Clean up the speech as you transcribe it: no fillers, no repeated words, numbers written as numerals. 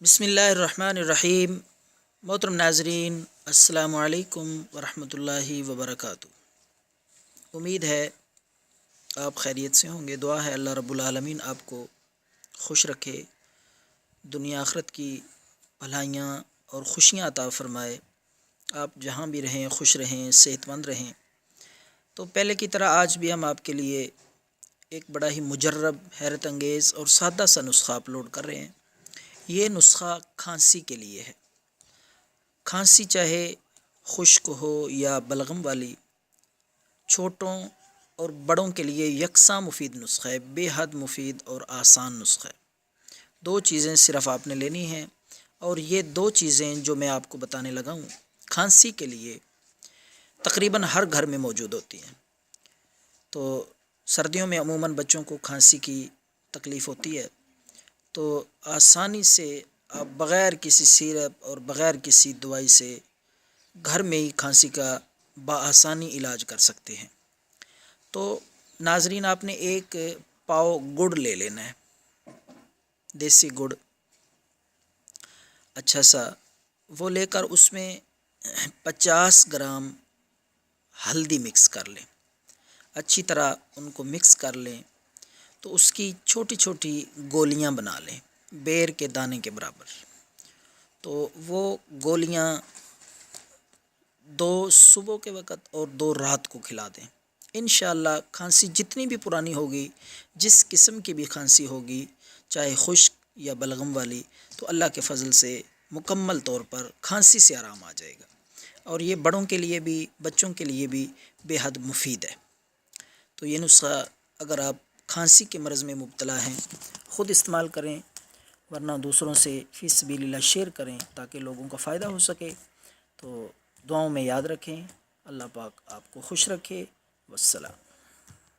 بسم اللہ الرحمن الرحیم۔ محترم ناظرین، السلام علیکم ورحمۃ اللہ وبرکاتہ۔ امید ہے آپ خیریت سے ہوں گے۔ دعا ہے اللہ رب العالمین آپ کو خوش رکھے، دنیا آخرت کی بھلائیاں اور خوشیاں عطا فرمائے، آپ جہاں بھی رہیں خوش رہیں، صحت مند رہیں۔ تو پہلے کی طرح آج بھی ہم آپ کے لیے ایک بڑا ہی مجرب، حیرت انگیز اور سادہ سا نسخہ اپلوڈ کر رہے ہیں۔ یہ نسخہ کھانسی کے لیے ہے۔ کھانسی چاہے خشک ہو یا بلغم والی، چھوٹوں اور بڑوں کے لیے یکساں مفید نسخہ ہے، بے حد مفید اور آسان نسخہ ہے۔ دو چیزیں صرف آپ نے لینی ہیں، اور یہ دو چیزیں جو میں آپ کو بتانے لگا ہوں کھانسی کے لیے تقریباً ہر گھر میں موجود ہوتی ہیں۔ تو سردیوں میں عموماً بچوں کو کھانسی کی تکلیف ہوتی ہے، تو آسانی سے آپ بغیر کسی سیرپ اور بغیر کسی دوائی سے گھر میں ہی کھانسی کا بآسانی علاج کر سکتے ہیں۔ تو ناظرین، آپ نے ایک پاؤ گڑ لے لینا ہے، دیسی گڑ اچھا سا، وہ لے کر اس میں 50 گرام ہلدی مکس کر لیں، اچھی طرح ان کو مکس کر لیں۔ تو اس کی چھوٹی چھوٹی گولیاں بنا لیں، بیر کے دانے کے برابر۔ تو وہ گولیاں 2 صبح کے وقت اور 2 رات کو کھلا دیں۔ انشاءاللہ کھانسی جتنی بھی پرانی ہوگی، جس قسم کی بھی کھانسی ہوگی، چاہے خشک یا بلغم والی، تو اللہ کے فضل سے مکمل طور پر کھانسی سے آرام آ جائے گا۔ اور یہ بڑوں کے لیے بھی، بچوں کے لیے بھی بے حد مفید ہے۔ تو یہ نسخہ اگر آپ کھانسی کے مرض میں مبتلا ہیں، خود استعمال کریں، ورنہ دوسروں سے فی سبیل اللہ شیئر کریں تاکہ لوگوں کا فائدہ ہو سکے۔ تو دعاؤں میں یاد رکھیں۔ اللہ پاک آپ کو خوش رکھے۔ والسلام۔